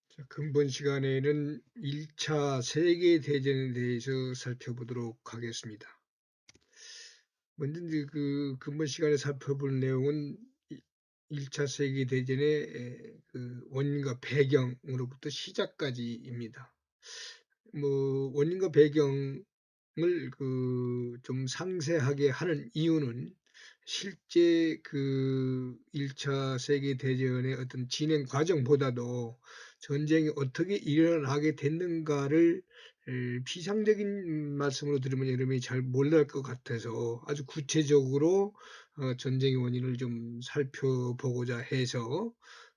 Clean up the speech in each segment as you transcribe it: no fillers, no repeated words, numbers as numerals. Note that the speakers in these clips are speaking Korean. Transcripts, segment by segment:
자, 근본 시간에는 1차 세계대전에 대해서 살펴보도록 하겠습니다. 먼저 이제 그 근본 시간에 살펴볼 내용은 1차 세계대전의 그 원인과 배경으로부터 시작까지입니다. 뭐 원인과 배경을 그 좀 상세하게 하는 이유는 실제 그 1차 세계대전의 어떤 진행 과정보다도 전쟁이 어떻게 일어나게 됐는가를 피상적인 말씀으로 들으면 여러분이 잘 몰랄 것 같아서 아주 구체적으로 전쟁의 원인을 좀 살펴보고자 해서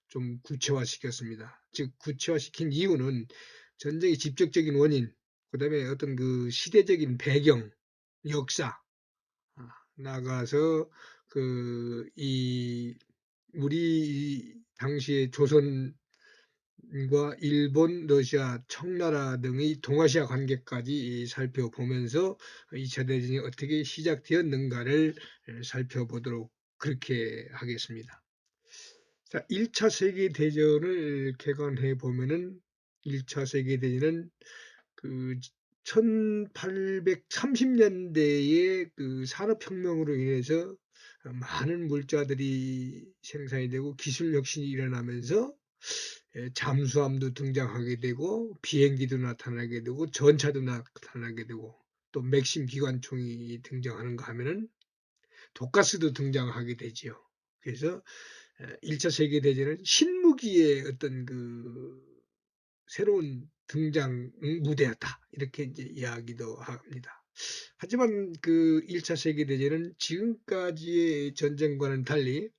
좀 구체화시켰습니다. 즉 구체화시킨 이유는 전쟁의 직접적인 원인, 그다음에 어떤 그 시대적인 배경, 역사, 나가서 그 이 우리 당시에 조선과 일본, 러시아, 청나라 등의 동아시아 관계까지 살펴보면서 2차 대전이 어떻게 시작되었는가를 살펴보도록 그렇게 하겠습니다. 자, 1차 세계대전을 개관해 보면은 1차 세계대전은 그 1830년대에 그 산업혁명으로 인해서 많은 물자들이 생산이 되고 기술 혁신이 일어나면서 잠수함도 등장하게 되고 비행기도 나타나게 되고 전차도 나타나게 되고 또 맥심 기관총이 등장하는가 하면은 독가스도 등장하게 되지요. 그래서 1차 세계대전은 신무기의 어떤 그 새로운 등장 무대였다. 이렇게 이제 이야기도 합니다. 하지만 그 1차 세계대전은 지금까지의 전쟁과는 달리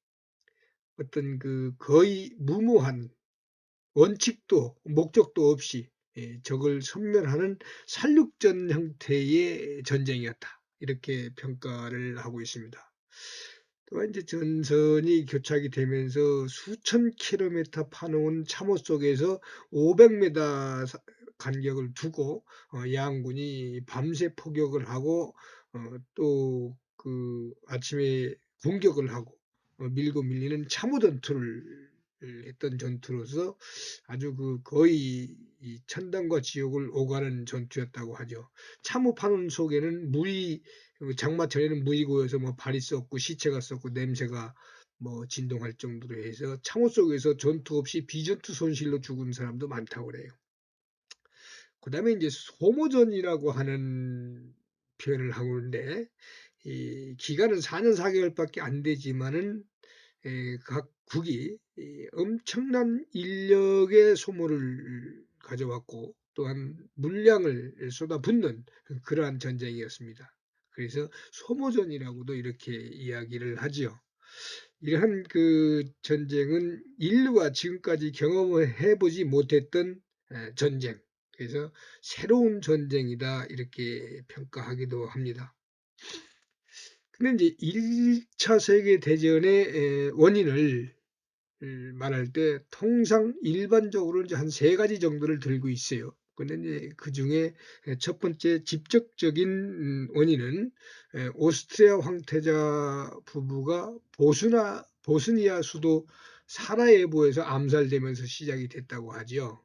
어떤 그 거의 무모한 원칙도 목적도 없이 적을 섬멸하는 살육전 형태의 전쟁이었다. 이렇게 평가를 하고 있습니다. 또한 이제 전선이 교착이 되면서 수천 킬로미터 파놓은 참호 속에서 500m 간격을 두고 양군이 밤새 포격을 하고 또 그 아침에 공격을 하고 밀고 밀리는 참호 전투를 했던 전투로서 아주 그 거의 이 천당과 지옥을 오가는 전투였다고 하죠. 참호 파는 속에는 물이 장마철에는 물이 고여서 뭐 발이 썩고 시체가 썩고 냄새가 뭐 진동할 정도로 해서 참호 속에서 전투 없이 비전투 손실로 죽은 사람도 많다고 그래요. 그다음에 이제 소모전이라고 하는 표현을 하고 있는데 이 기간은 4년 4개월밖에 안 되지만은 각 국이 엄청난 인력의 소모를 가져왔고 또한 물량을 쏟아붓는 그러한 전쟁이었습니다. 그래서 소모전이라고도 이렇게 이야기를 하지요. 이러한 그 전쟁은 인류가 지금까지 경험을 해보지 못했던 전쟁, 그래서 새로운 전쟁이다 이렇게 평가하기도 합니다. 근데 이제 1차 세계대전의 원인을 말할 때 통상 일반적으로 이제 한 세 가지 정도를 들고 있어요. 근데 이제 그 중에 첫 번째 직접적인 원인은 오스트리아 황태자 부부가 보스니아 수도 사라예보에서 암살되면서 시작이 됐다고 하죠.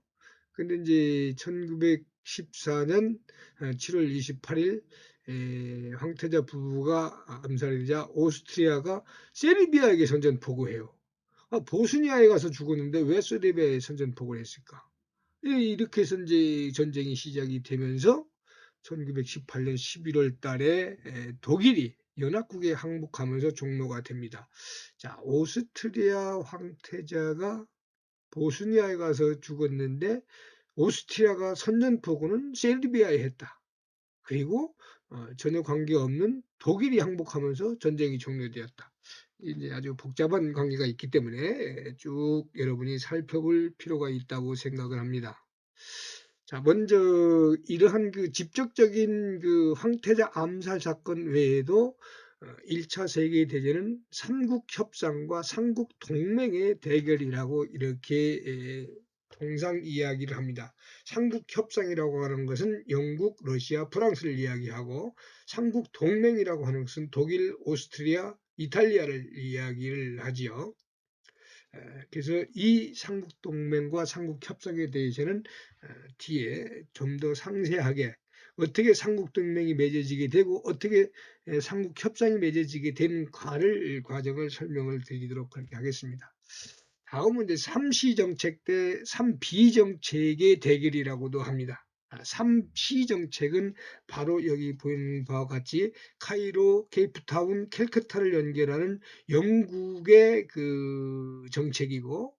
근데 이제 1914년 7월 28일 황태자 부부가 암살이 되자 오스트리아가 세르비아에게 선전포고해요. 보스니아에 가서 죽었는데 왜 세르비아에 선전포고를 했을까? 이렇게 해서 이제 전쟁이 시작이 되면서 1918년 11월 달에 독일이 연합국에 항복하면서 종료가 됩니다. 자, 오스트리아 황태자가 보스니아에 가서 죽었는데 오스트리아가 선전포고는 세르비아에 했다. 그리고 전혀 관계없는 독일이 항복하면서 전쟁이 종료되었다. 이제 아주 복잡한 관계가 있기 때문에 쭉 여러분이 살펴볼 필요가 있다고 생각을 합니다. 자, 먼저 이러한 그 직접적인 그 황태자 암살 사건 외에도 1차 세계대전은 삼국 협상과 삼국 동맹의 대결이라고 이렇게 통상 이야기를 합니다. 삼국협상이라고 하는 것은 영국, 러시아, 프랑스를 이야기하고 삼국동맹이라고 하는 것은 독일, 오스트리아, 이탈리아를 이야기를 하지요. 그래서 이 삼국동맹과 삼국협상에 대해서는 뒤에 좀 더 상세하게 어떻게 삼국동맹이 맺어지게 되고 어떻게 삼국협상이 맺어지게 되는가를 과정을 설명을 드리도록 그렇게 하겠습니다. 다음은 이제 삼시정책 대 삼비정책의 대결이라고도 합니다. 삼시정책은 바로 여기 보이는 바와 같이 카이로, 케이프타운, 캘커타를 연결하는 영국의 그 정책이고,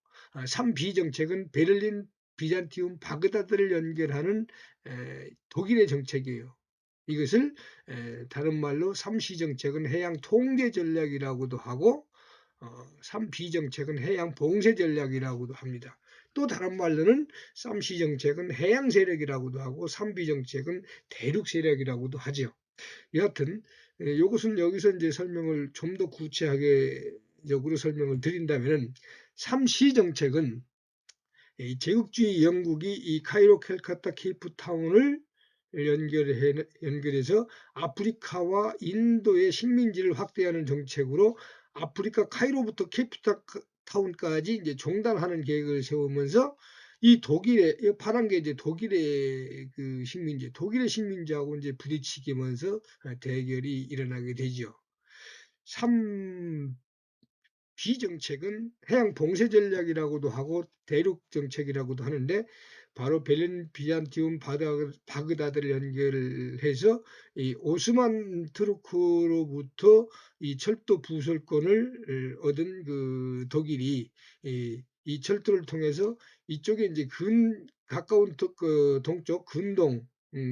삼비정책은 베를린, 비잔티움, 바그다드를 연결하는 독일의 정책이에요. 이것을 다른 말로 삼시정책은 해양 통제 전략이라고도 하고 삼비정책은 해양 봉쇄 전략이라고도 합니다. 또 다른 말로는 삼시정책은 해양 세력이라고도 하고 삼비정책은 대륙 세력이라고도 하죠. 여하튼 이것은 여기서 이제 설명을 좀 더 구체적으로 설명을 드린다면 삼시정책은 제국주의 영국이 이 카이로, 캘커타, 케이프타운을 연결해서 아프리카와 인도의 식민지를 확대하는 정책으로 아프리카 카이로부터 케이프타운까지 이제 종단하는 계획을 세우면서 이 독일의 파란 게 이제 독일의 그 식민지, 독일의 식민지하고 이제 부딪히면서 대결이 일어나게 되죠. 비정책은 해양 봉쇄 전략이라고도 하고 대륙 정책이라고도 하는데 바로 베를린, 비잔티움, 바그다드를 연결해서 이 오스만 투르크로부터 이 철도 부설권을 얻은 그 독일이 이 철도를 통해서 이쪽에 이제 가까운 그 동쪽 근동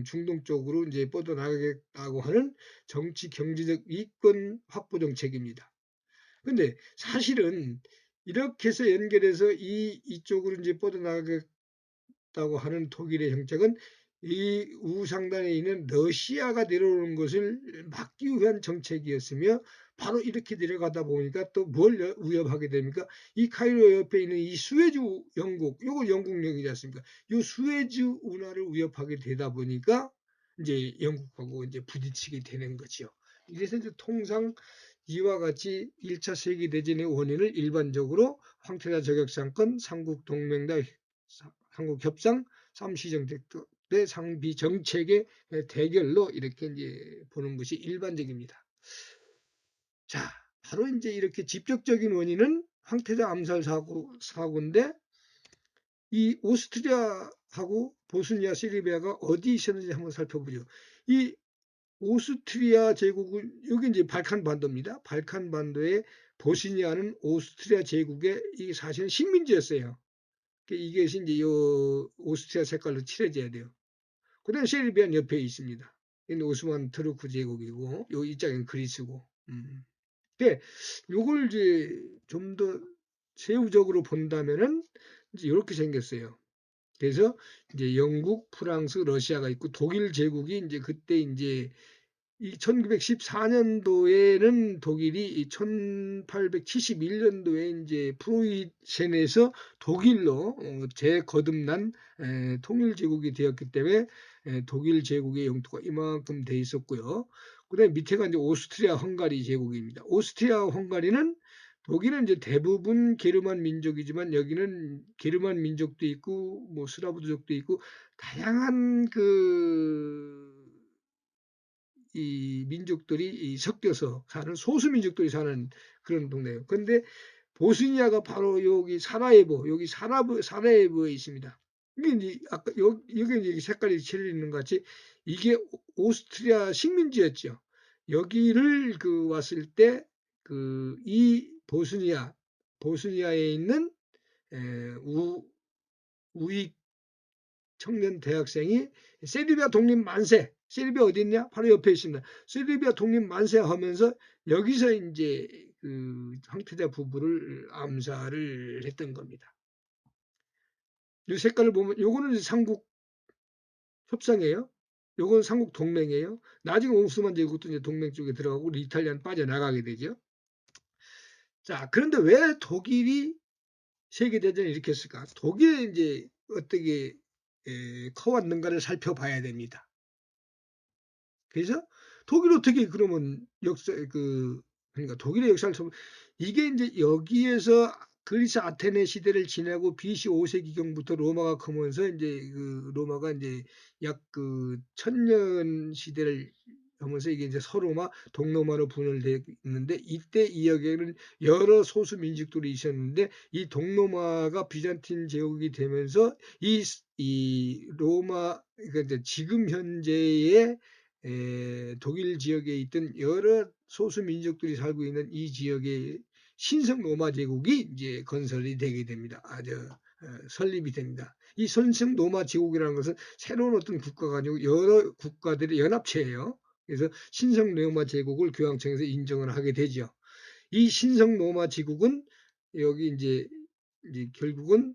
중동 쪽으로 이제 뻗어나가겠다고 하는 정치 경제적 이권 확보 정책입니다. 근데 사실은 이렇게 해서 연결해서 이쪽으로 이제 뻗어나가겠다고 하는 독일의 정책은 이 우상단에 있는 러시아가 내려오는 것을 막기 위한 정책이었으며 바로 이렇게 내려가다 보니까 또 뭘 위협하게 됩니까? 이 카이로 옆에 있는 이 수에즈 영국, 요거 영국령이지 않습니까? 이 수에즈 운하를 위협하게 되다 보니까 이제 영국하고 이제 부딪히게 되는 거죠. 이래서 이제 통상 이와 같이 1차 세계대전의 원인을 일반적으로 황태자 저격사건, 삼국동맹과 삼국협상, 삼시정책 대 상비정책의 대결로 이렇게 이제 보는 것이 일반적입니다. 자, 바로 이제 이렇게 직접적인 원인은 황태자 암살 사고인데 이 오스트리아하고 보스니아, 세르비아가 어디 있었는지 한번 살펴보죠. 이 오스트리아 제국은 여기 이제 발칸 반도입니다. 발칸 반도의 보스니아는 오스트리아 제국의 이 사실은 식민지였어요. 이게 이제 요 오스트리아 색깔로 칠해져야 돼요. 그다음 세르비아는 옆에 있습니다. 이는 오스만 트루크 제국이고 요 이쪽은 그리스고. 근데 요걸 이제 좀 더 세부적으로 본다면은 이제 이렇게 생겼어요. 그래서 이제 영국, 프랑스, 러시아가 있고 독일 제국이 이제 그때 이제 이 1914년도에는 독일이 이 1871년도에 이제 프로이센에서 독일로 재거듭난 통일 제국이 되었기 때문에 독일 제국의 영토가 이만큼 돼 있었고요. 그다음에 밑에가 이제 오스트리아 헝가리 제국입니다. 오스트리아 헝가리는 독일은 이제 대부분 게르만 민족이지만 여기는 게르만 민족도 있고 뭐 스라브족도 있고 다양한 이 민족들이 섞여서 사는 소수 민족들이 사는 그런 동네예요. 그런데 보스니아가 바로 여기 사라예보에 있습니다. 이게 이제 아까 여기 이제 색깔이 칠해있는 것 같이 이게 오스트리아 식민지였죠. 여기를 왔을 때 이 보스니아에 있는 우익 청년 대학생이 세르비아 독립 만세, 세르비아 어디 있냐? 바로 옆에 있습니다. 세르비아 독립 만세 하면서 여기서 이제 황태자 부부를 암살을 했던 겁니다. 이 색깔을 보면 요거는 삼국 협상이에요. 요건 삼국 동맹이에요. 나중에 오스만 제국도 이제 동맹 쪽에 들어가고 이탈리아는 빠져나가게 되죠. 자, 그런데 왜 독일이 세계대전을 일으켰을까? 독일의 이제 어떻게 커왔는가를 살펴봐야 됩니다. 그래서 독일 어떻게 그러면 그러니까 독일의 역사를 이게 이제 여기에서 그리스 아테네 시대를 지나고 BC 5세기경부터 로마가 크면서 이제 로마가 이제 약 1000년 시대를 하면서 이게 이제 서로마, 동로마로 분열되어 있는데, 이때 이 역에는 여러 소수 민족들이 있었는데 이 동로마가 비잔틴 제국이 되면서 이 로마, 그러니까 이제 지금 현재의 독일 지역에 있던 여러 소수 민족들이 살고 있는 이 지역의 신성 로마 제국이 이제 건설이 되게 됩니다. 설립이 됩니다. 이 신성 로마 제국이라는 것은 새로운 어떤 국가가 아니고 여러 국가들의 연합체예요. 그래서 신성 로마 제국을 교황청에서 인정을 하게 되죠. 이 신성 로마 제국은 여기 이제 결국은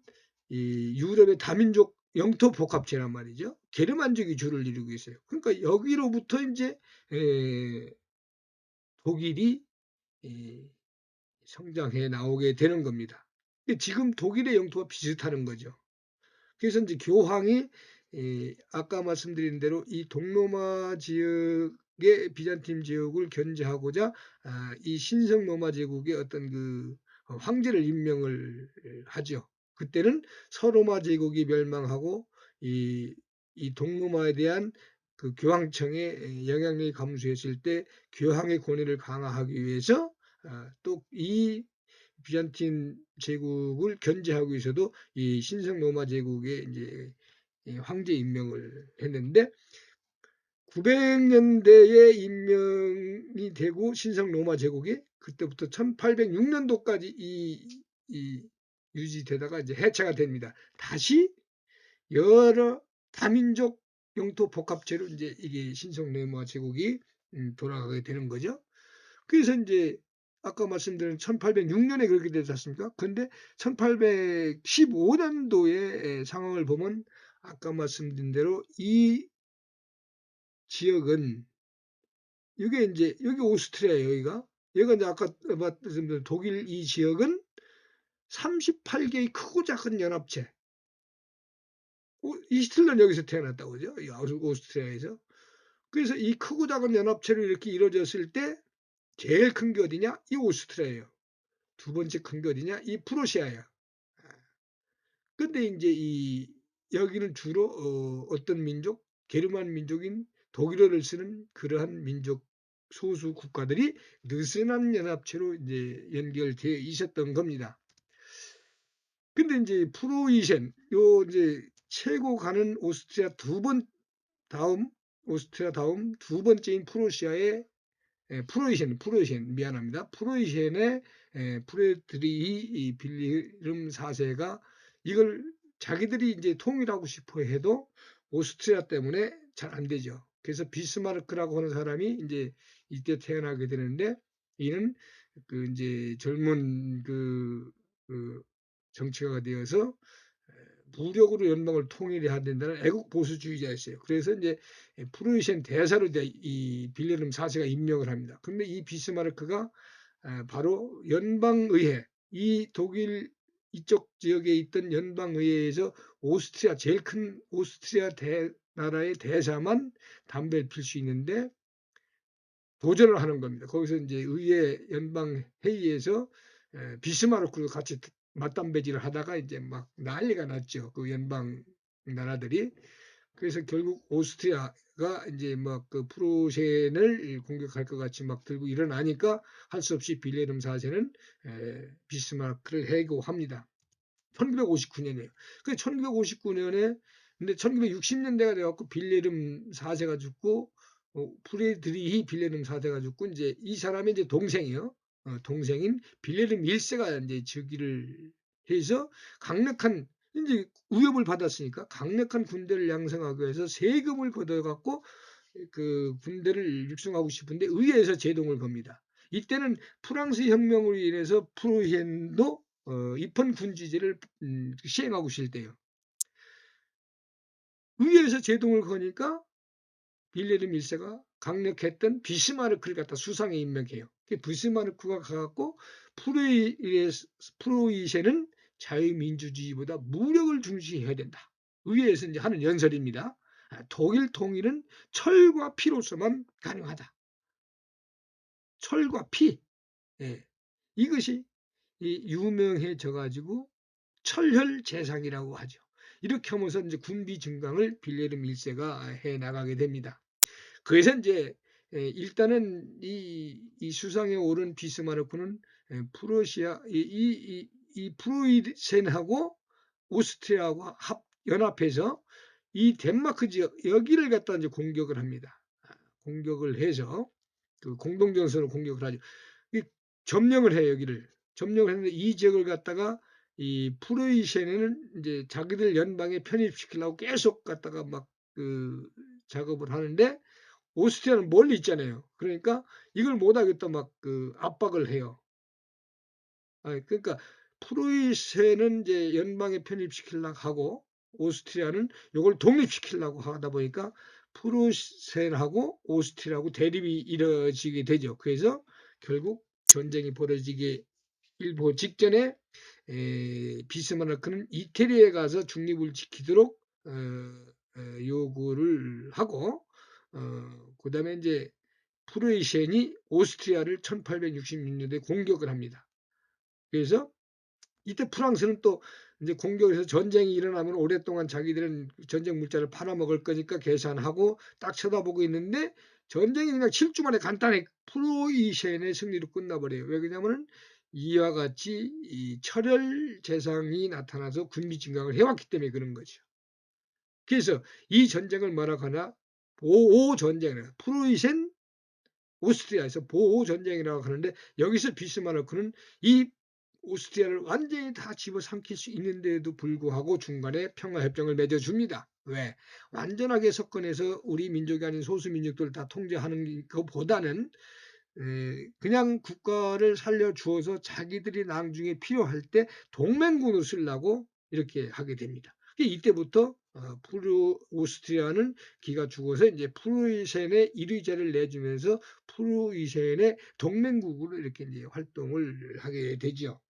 이 유럽의 다민족 영토 복합체란 말이죠. 게르만족이 주를 이루고 있어요. 그러니까 여기로부터 이제 독일이 성장해 나오게 되는 겁니다. 지금 독일의 영토와 비슷하는 거죠. 그래서 이제 교황이 아까 말씀드린 대로 이 동로마 지역의 비잔틴 지역을 견제하고자 이 신성 로마 제국의 어떤 황제를 임명을 하죠. 그때는 서로마 제국이 멸망하고 이 동로마에 대한 그 교황청의 영향력이 감소했을 때 교황의 권위를 강화하기 위해서 또 이 비잔틴 제국을 견제하기 위해서도 이 신성 로마 제국의 이제 황제 임명을 했는데, 900년대에 임명이 되고 신성 로마 제국이 그때부터 1806년도까지 이 유지되다가 이제 해체가 됩니다. 다시 여러 다민족 영토 복합체로 이제 이게 신성 로마 제국이 돌아가게 되는 거죠. 그래서 이제 아까 말씀드린 1806년에 그렇게 되지 않습니까? 근데 1815년도의 상황을 보면 아까 말씀드린 대로 이 지역은 이게 이제 여기 오스트리아예요. 여기가 이제 아까 말씀드린 독일 이 지역은 38개의 크고 작은 연합체. 히틀러는 여기서 태어났다고 그죠? 오스트리아에서. 그래서 이 크고 작은 연합체로 이렇게 이루어졌을 때 제일 큰 게 어디냐? 이 오스트리아예요. 두 번째 큰 게 어디냐? 이 프로시아야. 근데 이제 여기는 주로 어떤 민족? 게르만 민족인 독일어를 쓰는 그러한 민족 소수 국가들이 느슨한 연합체로 이제 연결되어 있었던 겁니다. 근데 이제 프로이센, 이제 최고 가는 오스트리아 오스트리아 다음 두 번째인 프로시아의 프로이센 미안합니다. 프로이센의 프레드리히 빌리름 4세가 이걸 자기들이 이제 통일하고 싶어 해도 오스트리아 때문에 잘 안 되죠. 그래서 비스마르크라고 하는 사람이 이제 이때 태어나게 되는데, 이는 이제 젊은 정치가가 되어서 무력으로 연방을 통일해야 된다는 애국 보수주의자였어요. 그래서 이제 프로이센 대사로 이 빌레름 4세가 임명을 합니다. 그런데 이 비스마르크가 바로 연방의회, 이 독일 이쪽 지역에 있던 연방의회에서 제일 큰 오스트리아 나라의 대사만 담배를 필 수 있는데 도전을 하는 겁니다. 거기서 이제 의회 연방회의에서 비스마르크도 같이 맞담배질을 하다가 이제 막 난리가 났죠. 그 연방 나라들이. 그래서 결국 오스트리아가 이제 막 프로센을 공격할 것 같이 막 들고 일어나니까 할 수 없이 빌레름 4세는 비스마르크를 해고합니다. 1959년이에요. 그 1959년에 근데 1960년대가 돼갖고 빌레름 4세가 죽고 프레드리히 빌레름 4세가 죽고 이제 이 사람이 이제 동생이요. 동생인 빌레름 1세가 이제 즉위를 해서 강력한 이제 위협을 받았으니까 강력한 군대를 양성하기 위해서 세금을 걷어갖고 그 군대를 육성하고 싶은데 의회에서 제동을 겁니다. 이때는 프랑스 혁명으로 인해서 프로이센도 입헌 군주제를 시행하고 있을 때요. 의회에서 제동을 거니까 빌레름 1세가 강력했던 비스마르크를 갖다 수상에 임명해요. 비스마르크가 가갖고 프로이센은 자유민주주의보다 무력을 중시해야 된다. 의회에서 이제 하는 연설입니다. 독일 통일은 철과 피로서만 가능하다. 철과 피. 예. 이것이 유명해져 가지고 철혈제상이라고 하죠. 이렇게 하면서 이제 군비 증강을 빌헬름 1세가 해 나가게 됩니다. 그래서 이제 일단은 이 수상에 오른 비스마르크는 프로시아 이 프로이센하고 오스트리아하고 연합해서 이 덴마크 지역 여기를 갖다 이제 공격을 합니다. 공격을 해서 그 공동전선을 공격을 하죠. 점령을 해요, 여기를. 점령을 했는데 이 지역을 갖다가 이 프로이센에는 이제 자기들 연방에 편입시키려고 계속 갖다가 막 그 작업을 하는데 오스트리아는 멀리 있잖아요. 그러니까 이걸 못하겠다 막 그 압박을 해요. 그러니까 프로이센은 이제 연방에 편입시키려고 하고 오스트리아는 이걸 독립시키려고 하다 보니까 프로이센하고 오스트리아하고 대립이 이뤄지게 되죠. 그래서 결국 전쟁이 벌어지게 일보 직전에 비스마르크는 이태리에 가서 중립을 지키도록 요구를 하고 그다음에 이제 프로이센이 오스트리아를 1866년도에 공격을 합니다. 그래서 이때 프랑스는 또 이제 공격해서 전쟁이 일어나면 오랫동안 자기들은 전쟁 물자를 팔아먹을 거니까 계산하고 딱 쳐다보고 있는데 전쟁이 그냥 7주 만에 간단히 프로이센의 승리로 끝나버려요. 왜 그러냐면은 이와 같이 이 철혈 재상이 나타나서 군비 증강을 해왔기 때문에 그런 거죠. 그래서 이 전쟁을 뭐라고 하나 보호 전쟁이라 프로이센 오스트리아에서 보호 전쟁이라고 하는데 여기서 비스마르크는 이 오스트리아를 완전히 다 집어삼킬 수 있는데도 불구하고 중간에 평화협정을 맺어줍니다. 왜? 완전하게 석권해서 우리 민족이 아닌 소수 민족들을 다 통제하는 것보다는 그냥 국가를 살려주어서 자기들이 나중에 필요할 때 동맹군을 쓰려고 이렇게 하게 됩니다. 이때부터 오스트리아는 기가 죽어서 이제 프로이센의 1위제를 내주면서 프로이센의 동맹국으로 이렇게 이제 활동을 하게 되죠.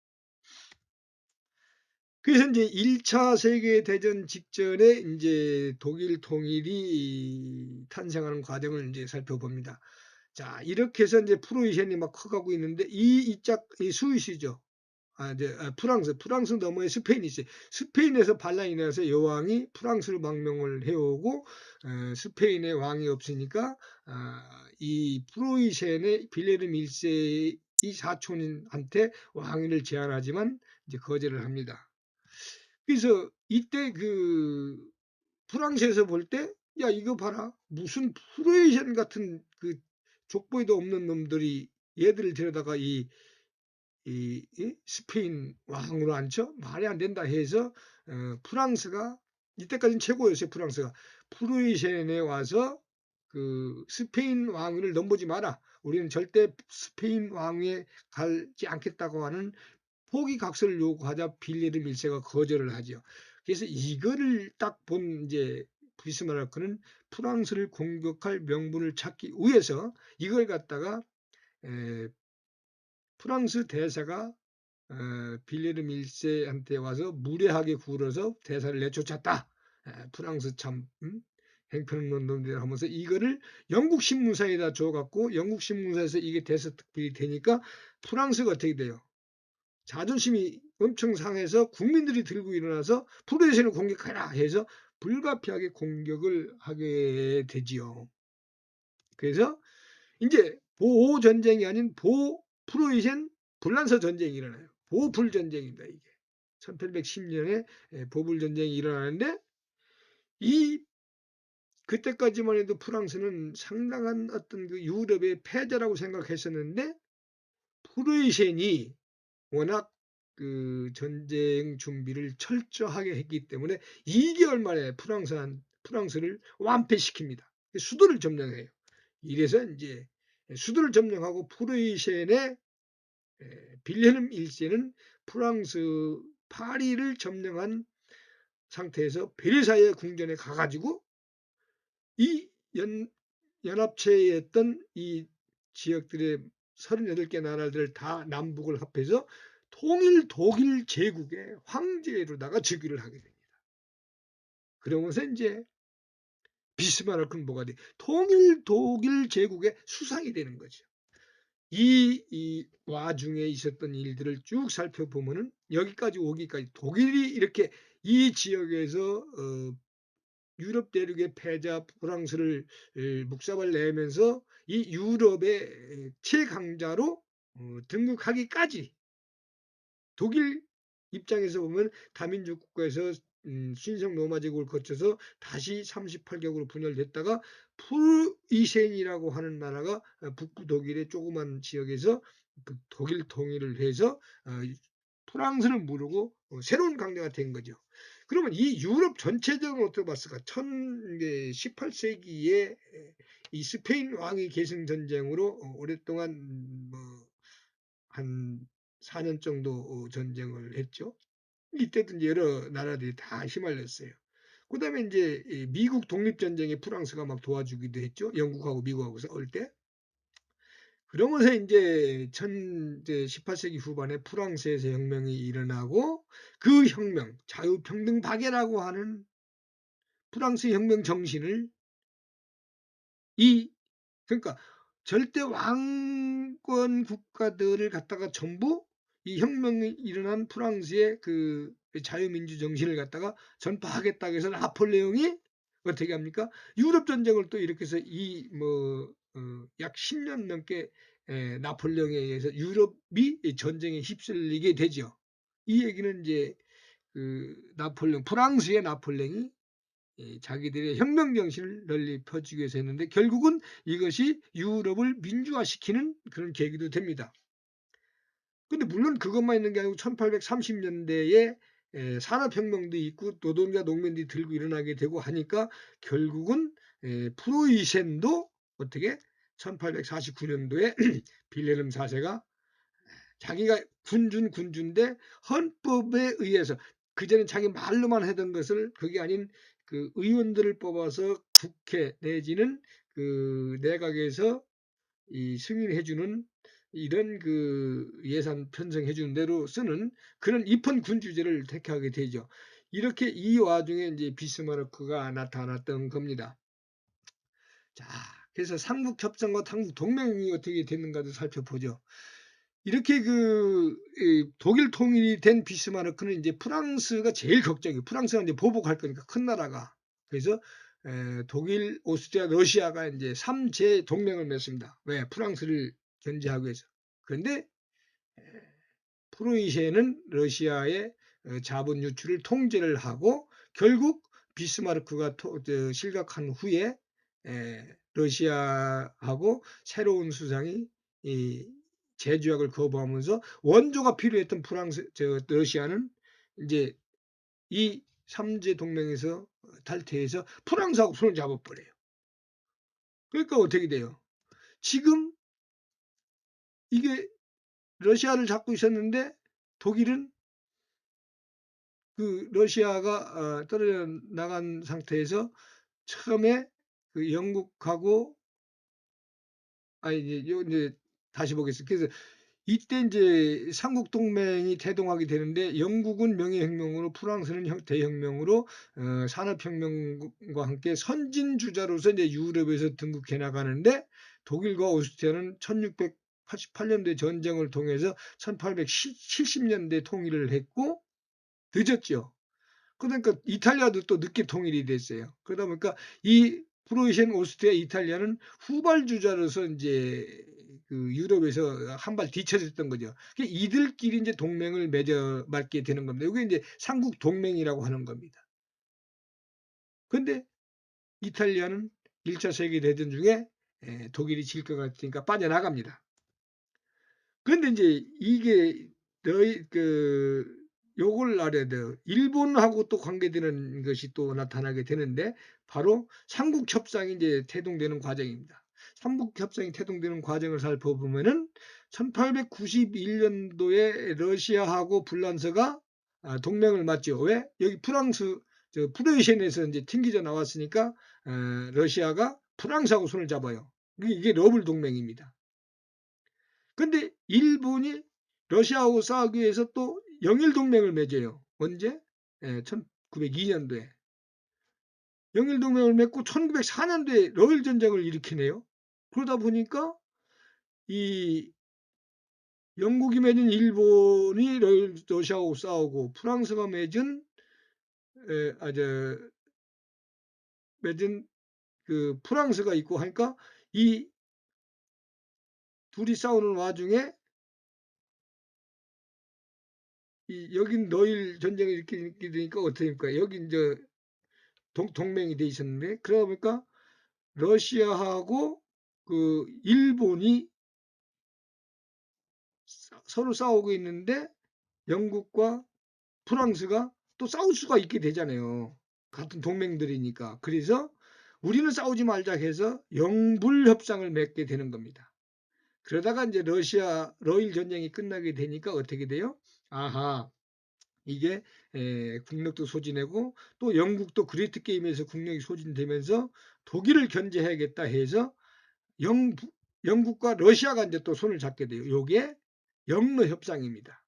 그래서 이제 1차 세계대전 직전에 이제 독일 통일이 탄생하는 과정을 이제 살펴봅니다. 자, 이렇게 해서 이제 프로이센이 막 커가고 있는데 이 스위스죠. 프랑스 너머에 스페인이 있어요. 스페인에서 반란이 나서 여왕이 프랑스로 망명을 해오고 스페인의 왕이 없으니까 이 프로이센의 빌헤름 1세의 사촌한테 왕위를 제안하지만 이제 거절을 합니다. 그래서 이때 그 프랑스에서 볼 때 야 이거 봐라 무슨 프로이센 같은 그 족보에도 없는 놈들이 얘들을 데려다가 이 스페인 왕으로 앉혀 말이 안 된다 해서 프랑스가 이때까지는 최고였어요. 프랑스가 프로이센에 와서 그 스페인 왕위를 넘보지 마라. 우리는 절대 스페인 왕위에 가지 않겠다고 하는 포기각서를 요구하자 빌헤름 1세가 거절을 하죠. 그래서 이거를 딱 본 이제 비스마르크는 프랑스를 공격할 명분을 찾기 위해서 이걸 갖다가 프랑스 대사가 빌헤름 1세한테 와서 무례하게 굴어서 대사를 내쫓았다. 프랑스 참 행편없는 놈들 하면서 이거를 영국 신문사에다 줘갖고 영국 신문사에서 이게 대서특필이 되니까 프랑스가 어떻게 돼요? 자존심이 엄청 상해서 국민들이 들고 일어나서 프로이센을 공격하라 해서 불가피하게 공격을 하게 되지요. 그래서 이제 보호 전쟁이 아닌 프로이센 불란서 전쟁이 일어나요. 보불 전쟁입니다. 이게 1810년에 보불 전쟁이 일어나는데 이 그때까지만 해도 프랑스는 상당한 어떤 그 유럽의 패자라고 생각했었는데 프로이센이 워낙 그 전쟁 준비를 철저하게 했기 때문에 2개월 만에 프랑스를 완패시킵니다. 수도를 점령해요. 이래서 이제 수도를 점령하고 프로이센의 빌헬름 1세는 프랑스 파리를 점령한 상태에서 베르사유 궁전에 가가지고 이 연합체였던 이 지역들의 38개 나라들을 다 남북을 합해서 통일 독일 제국의 황제로다가 즉위를 하게 됩니다. 그러면서 인제 비스마르크는 뭐가 돼? 통일 독일 제국의 수상이 되는 거죠. 이 와중에 있었던 일들을 쭉 살펴보면은 여기까지 오기까지 독일이 이렇게 이 지역에서 유럽 대륙의 패자 프랑스를 묵살을 내면서 이 유럽의 최강자로 등극하기까지 독일 입장에서 보면 다민족 국가에서 신성 로마 제국을 거쳐서 다시 38개국으로 분열됐다가 프루이센이라고 하는 나라가 북부 독일의 조그만 지역에서 그 독일 통일을 해서 프랑스를 무르고 새로운 강대가 된 거죠. 그러면 이 유럽 전체적으로 어떻게 봤을까? 18세기에 이 스페인 왕위 계승 전쟁으로 오랫동안 한 4년 정도 전쟁을 했죠. 이때도 이제 여러 나라들이 다 휘말렸어요. 그다음에 이제 미국 독립전쟁에 프랑스가 막 도와주기도 했죠. 영국하고 미국하고 싸울 때. 그러면서 인제 18세기 후반에 프랑스에서 혁명이 일어나고 그 혁명, 자유평등 박애라고 하는 프랑스 혁명 정신을 이 그러니까 절대 왕권 국가들을 갖다가 전부 이 혁명이 일어난 프랑스의 그 자유민주 정신을 갖다가 전파하겠다고 해서 나폴레옹이 어떻게 합니까? 유럽 전쟁을 또 일으켜서 약 10년 넘게 나폴레옹에 의해서 유럽이 전쟁에 휩쓸리게 되죠. 이 얘기는 이제 그 나폴레옹, 프랑스의 나폴레옹이 자기들의 혁명 정신을 널리 퍼주기 위해서 했는데 결국은 이것이 유럽을 민주화시키는 그런 계기도 됩니다. 근데 물론 그것만 있는 게 아니고 1830년대에 산업혁명도 있고 노동자 농민들이 들고 일어나게 되고 하니까 결국은 프로이센도 어떻게 1849년도에 빌헬름 4세가 자기가 군주인데 헌법에 의해서 그전에 자기 말로만 하던 것을 그게 아닌 그 의원들을 뽑아서 국회 내지는 그 내각에서 이 승인해 주는 이런 그 예산 편성해 주는 대로 쓰는 그런 입헌 군주제를 택하게 되죠. 이렇게 이 와중에 이제 비스마르크가 나타났던 겁니다. 자, 그래서 삼국 협상과 삼국 동맹이 어떻게 됐는가도 살펴보죠. 이렇게 독일 통일이 된 비스마르크는 이제 프랑스가 제일 걱정이에요. 프랑스가 이제 보복할 거니까 큰 나라가. 그래서 독일, 오스트리아, 러시아가 이제 3제 동맹을 맺습니다. 왜? 프랑스를 견제하기 위해서. 그런데 프로이센은 러시아의 자본 유출을 통제를 하고 결국 비스마르크가 실각한 후에 러시아하고 새로운 수상이 제조약을 거부하면서 원조가 필요했던 러시아는 이제 이 3제 동맹에서 탈퇴해서 프랑스하고 손을 잡아버려요. 그러니까 어떻게 돼요? 지금 이게 러시아를 잡고 있었는데 독일은 그 러시아가 떨어져 나간 상태에서 처음에 그 영국하고 이제 다시 보겠습니다. 그래서 이때 이제 삼국 동맹이 태동하게 되는데 영국은 명예혁명으로 프랑스는 대혁명으로 산업혁명과 함께 선진주자로서 이제 유럽에서 등극해 나가는데 독일과 오스트리아는 1688년도에 전쟁을 통해서 1870년대 통일을 했고 늦었죠. 그러니까 이탈리아도 또 늦게 통일이 됐어요. 그러다 보니까 이 프로이센, 오스트리아, 이탈리아는 후발주자로서 이제 그 유럽에서 한 발 뒤처졌던 거죠. 이들끼리 이제 동맹을 맺게 되는 겁니다. 이게 이제 삼국 동맹이라고 하는 겁니다. 근데 이탈리아는 1차 세계대전 중에 독일이 질 것 같으니까 빠져나갑니다. 그런데 이제 이게 요걸 알아야 돼요. 일본하고 또 관계되는 것이 또 나타나게 되는데 바로 삼국협상이 이제 태동되는 과정입니다. 삼국협상이 태동되는 과정을 살펴보면은 1891년도에 러시아하고 불란서가 동맹을 맺죠. 왜? 여기 프랑스 프로이센에서 이제 튕기져 나왔으니까 러시아가 프랑스하고 손을 잡아요. 이게 러블 동맹입니다. 근데 일본이 러시아하고 싸우기 위해서 또 영일 동맹을 맺어요. 언제? 1902년도에. 영일 동맹을 맺고 1904년도에 러일 전쟁을 일으키네요. 그러다 보니까 이 영국이 맺은 일본이 러시아하고 싸우고 프랑스가 맺은 그 프랑스가 있고 하니까 이 둘이 싸우는 와중에 여긴 러일 전쟁을 일으키게 되니까 어떻게 됩니까? 여기 이제 동맹이 돼 있었는데 그러다 보니까 러시아하고 그 일본이 서로 싸우고 있는데 영국과 프랑스가 또 싸울 수가 있게 되잖아요. 같은 동맹들이니까. 그래서 우리는 싸우지 말자 해서 영불 협상을 맺게 되는 겁니다. 그러다가 이제 러시아 러일 전쟁이 끝나게 되니까 어떻게 돼요? 아하, 이게 국력도 소진하고 또 영국도 그레이트 게임에서 국력이 소진되면서 독일을 견제해야겠다 해서 영국과 러시아가 이제 또 손을 잡게 돼요. 요게 영러 협상입니다.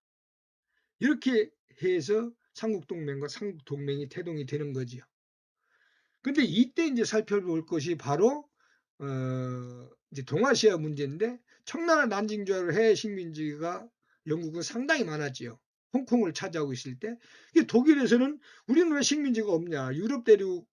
이렇게 해서 삼국동맹과 삼국동맹이 태동이 되는 거지요. 근데 이때 이제 살펴볼 것이 바로 이제 동아시아 문제인데 청나라 난징 조약을 해외 식민지가 영국은 상당히 많았지요. 홍콩을 차지하고 있을 때 독일에서는 우리는 왜 식민지가 없냐. 유럽 대륙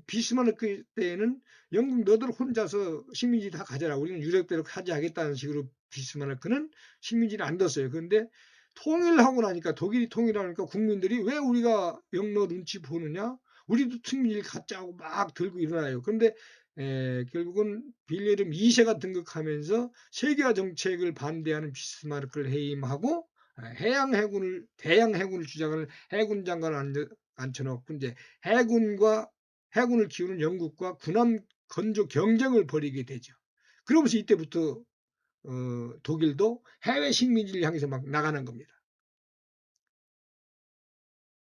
비스마르크 때에는 영국 너들 혼자서 식민지 다 가져라. 우리는 유럽 대륙 차지하겠다는 식으로 비스마르크는 식민지를 안 뒀어요. 그런데 통일하고 나니까 독일이 통일하니까 국민들이 왜 우리가 영러 눈치 보느냐. 우리도 식민지를 갖자고 막 들고 일어나요. 그런데 결국은 빌헬름 2세가 등극하면서 세계화 정책을 반대하는 비스마르크를 해임하고 대양 해군을 주장하는 해군 장관을 앉혀놓고 이제 해군을 키우는 영국과 군함 건조 경쟁을 벌이게 되죠. 그러면서 이때부터 독일도 해외 식민지를 향해서 막 나가는 겁니다.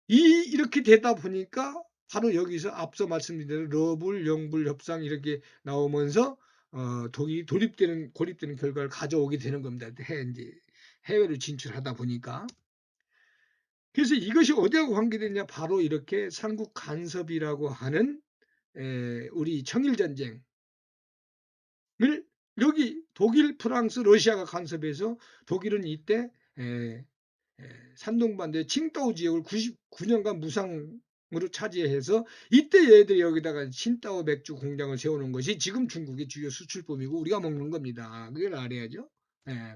이렇게 되다 보니까 바로 여기서 앞서 말씀드린 대로 러불, 영불 협상 이렇게 나오면서 독일이 고립되는 결과를 가져오게 되는 겁니다. 이제 해외를 진출하다 보니까. 그래서 이것이 어디하고 관계되냐? 바로 이렇게 삼국 간섭이라고 하는 우리 청일전쟁을 여기 독일, 프랑스, 러시아가 간섭해서 독일은 이때 산동반도의 칭다오 지역을 99년간 무상으로 차지해서 이때 얘들이 여기다가 칭다오 맥주 공장을 세우는 것이 지금 중국의 주요 수출품이고 우리가 먹는 겁니다. 그걸 알아야죠. 예.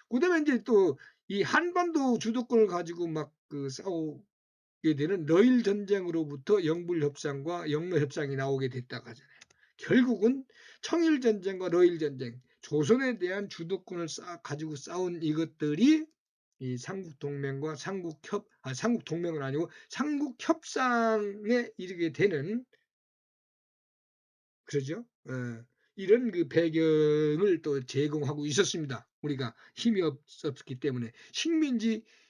그다음에 이제 또 이 한반도 주도권을 가지고 막 그 싸우게 되는 러일 전쟁으로부터 영불 협상과 영러 협상이 나오게 됐다고 하잖아요. 결국은 청일 전쟁과 러일 전쟁, 조선에 대한 주도권을 가지고 싸운 이것들이 이 삼국동맹과 삼국동맹은 아니고 삼국협상에 이르게 되는 그러죠. 이런 그 배경을 또 제공하고 있었습니다. 우리가 힘이 없었기 때문에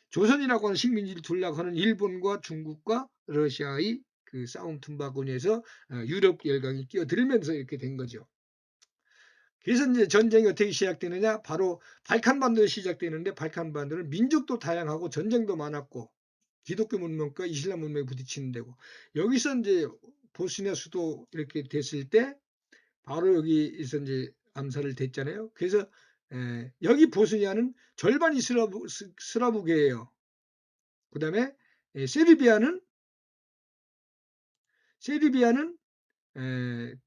조선이라고 하는 식민지를 둘라고 하는 일본과 중국과 러시아의 그 싸움 tum바구니에서 유럽 열강이 끼어들면서 이렇게 된 거죠. 그래서 이제 전쟁이 어떻게 시작되느냐? 바로 발칸반도에 시작되는데 발칸반도는 민족도 다양하고 전쟁도 많았고 기독교 문명과 이슬람 문명이 부딪히는 데고 여기서 이제 보스니아 수도 이렇게 됐을 때 바로 여기서 이제 암살을 됐잖아요. 그래서 여기 보스니아는 절반이 스라브계예요. 그다음에 세르비아는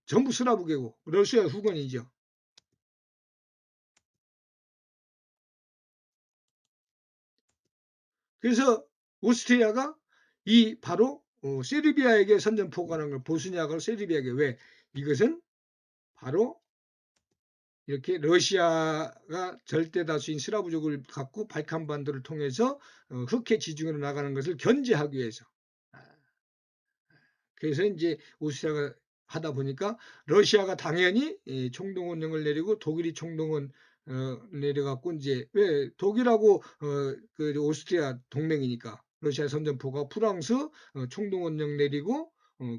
전부 스라브계고 러시아 후건이죠. 그래서 오스트리아가 이 바로 세르비아에게 선전포고하는 걸 보스니아가 세르비아에게 왜 이것은 바로 이렇게 러시아가 절대 다수인 스라브족을 갖고 발칸반도를 통해서 흑해 지중해로 나가는 것을 견제하기 위해서. 그래서 이제 오스트리아가 하다 보니까 러시아가 당연히 총동원령을 내리고 독일이 총동원 내려갖고 이제 왜 독일하고 그 오스트리아 동맹이니까 러시아 선전포가 프랑스 총동원령 내리고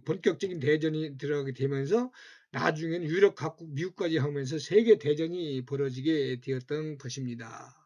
본격적인 대전이 들어가게 되면서 나중에는 유럽 각국 미국까지 하면서 세계 대전이 벌어지게 되었던 것입니다.